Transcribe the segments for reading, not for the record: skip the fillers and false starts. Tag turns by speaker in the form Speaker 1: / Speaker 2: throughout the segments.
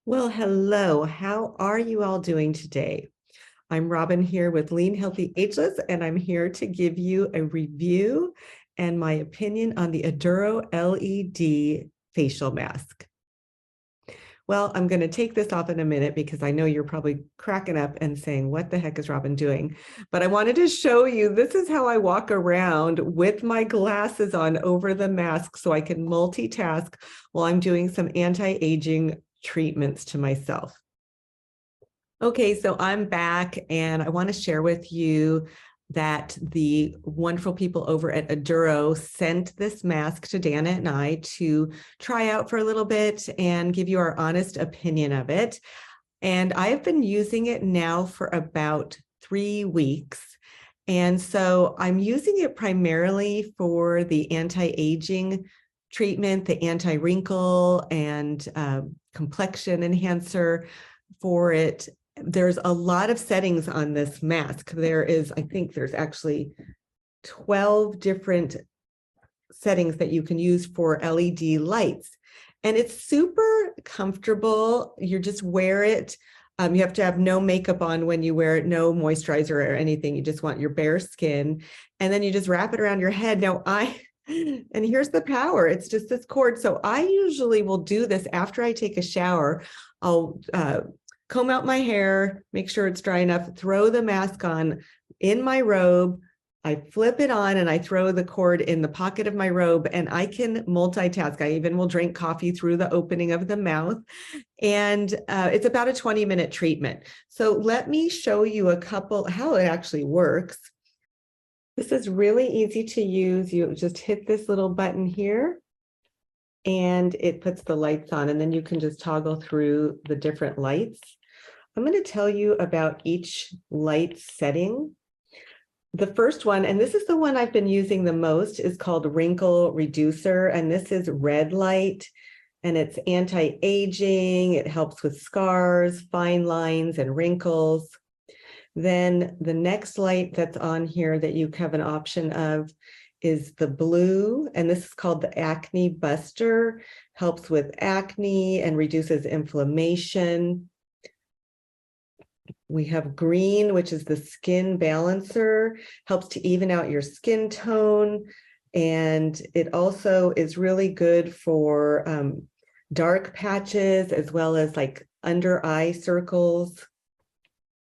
Speaker 1: Well, hello. How are you all doing today? I'm Robyn here with Lean Healthy Ageless, and I'm here to give you a review and my opinion on the Aduro LED facial mask. Well, I'm going to take this off in a minute because I know you're probably cracking up and saying, what the heck is Robyn doing? But I wanted to show you, this is how I walk around with my glasses on over the mask so I can multitask while I'm doing some anti-aging treatments to myself. Okay, so I'm back and I want to share with you that the wonderful people over at Aduro sent this mask to Danna and I to try out for a little bit and give you our honest opinion of it. And I've been using it now for about 3 weeks. And so I'm using it primarily for the anti-aging treatment, the anti-wrinkle and complexion enhancer for it. There's a lot of settings on this mask. I think there's actually 12 different settings that you can use for LED lights. And it's super comfortable. You just wear it. You have to have no makeup on when you wear it, no moisturizer or anything. You just want your bare skin. And then you just wrap it around your head. Now, and here's the power. It's just this cord. So I usually will do this after I take a shower. I'll comb out my hair, make sure it's dry enough, throw the mask on in my robe. I flip it on and I throw the cord in the pocket of my robe and I can multitask. I even will drink coffee through the opening of the mouth. And it's about a 20-minute treatment. So let me show you how it actually works. This is really easy to use. You just hit this little button here and it puts the lights on, and then you can just toggle through the different lights. I'm going to tell you about each light setting. The first one, and this is the one I've been using the most, is called Wrinkle Reducer, and this is red light, and it's anti-aging. It helps with scars, fine lines, and wrinkles. Then the next light that's on here that you have an option of is the blue, and this is called the Acne Buster. Helps with acne and reduces inflammation. We have green, which is the Skin Balancer, helps to even out your skin tone. And it also is really good for dark patches as well as like under eye circles.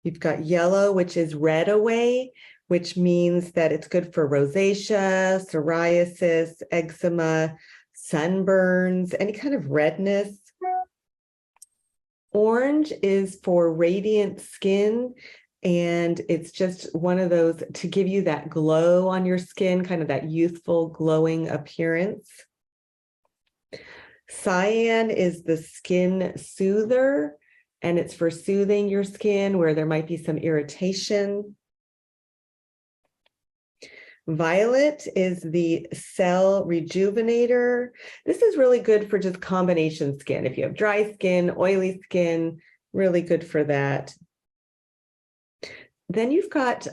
Speaker 1: You've got yellow, which is red away, which means that it's good for rosacea, psoriasis, eczema, sunburns, any kind of redness. Orange is for radiant skin, and it's just one of those to give you that glow on your skin, kind of that youthful, glowing appearance. Cyan is the Skin Soother, and it's for soothing your skin where there might be some irritation. Violet is the Cell Rejuvenator. This is really good for just combination skin. If you have dry skin, oily skin, really good for that. Then you've got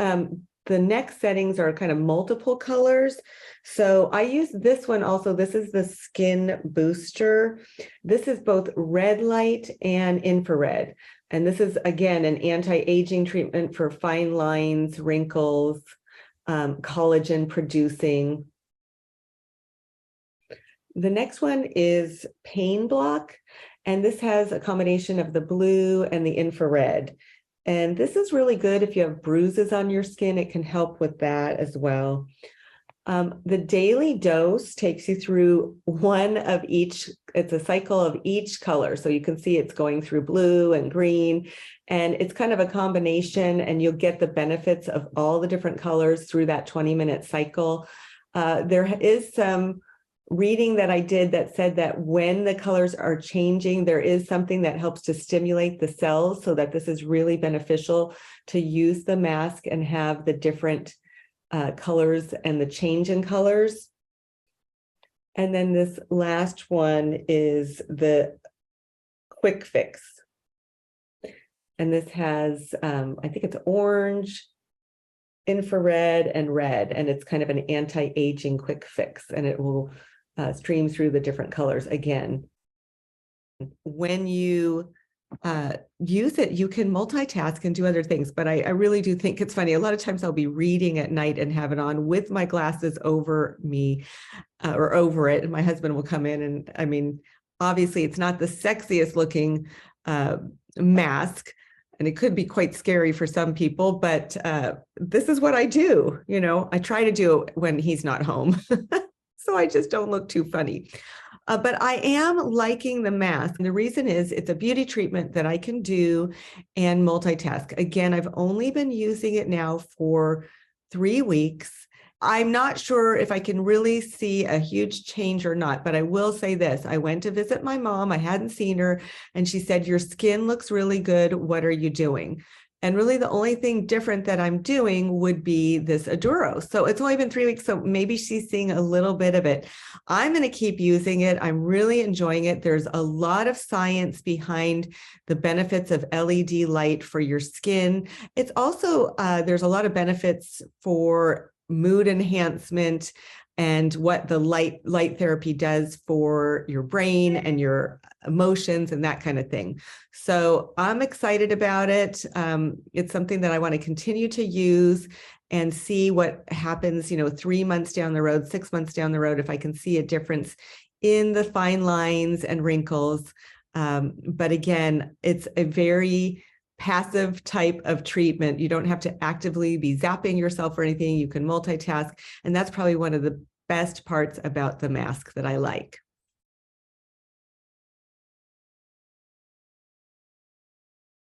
Speaker 1: the next settings are kind of multiple colors. So I use this one also. This is the Skin Booster. This is both red light and infrared. And this is, again, an anti-aging treatment for fine lines, wrinkles, collagen producing. The next one is Pain Block, and this has a combination of the blue and the infrared. And this is really good if you have bruises on your skin. It can help with that as well. The daily dose takes you through one of each. It's a cycle of each color. So you can see it's going through blue and green, and it's kind of a combination, and you'll get the benefits of all the different colors through that 20-minute cycle. There is some reading that I did that said that when the colors are changing, there is something that helps to stimulate the cells, so that this is really beneficial to use the mask and have the different colors and the change in colors. And then this last one is the Quick Fix. And this has, I think it's orange, infrared, and red, and it's kind of an anti-aging quick fix, and it will stream through the different colors again. When you use it, you can multitask and do other things. But I really do think it's funny. A lot of times I'll be reading at night and have it on with my glasses over me or over it. And my husband will come in and, I mean, obviously it's not the sexiest looking mask. And it could be quite scary for some people, but this is what I do. You know, I try to do it when he's not home. So I just don't look too funny. But I am liking the mask. And the reason is it's a beauty treatment that I can do and multitask. Again, I've only been using it now for 3 weeks. I'm not sure if I can really see a huge change or not, but I will say this. I went to visit my mom. I hadn't seen her, and she said, "Your skin looks really good. What are you doing?" And really the only thing different that I'm doing would be this Aduro. So it's only been 3 weeks, so maybe she's seeing a little bit of it. I'm going to keep using it. I'm really enjoying it. There's a lot of science behind the benefits of LED light for your skin. It's also, there's a lot of benefits for mood enhancement and what the light therapy does for your brain and your emotions and that kind of thing. So I'm excited about it. It's something that I want to continue to use and see what happens, 3 months down the road, 6 months down the road, if I can see a difference in the fine lines and wrinkles. But again, it's a very passive type of treatment. You don't have to actively be zapping yourself or anything. You can multitask. And that's probably one of the best parts about the mask that I like.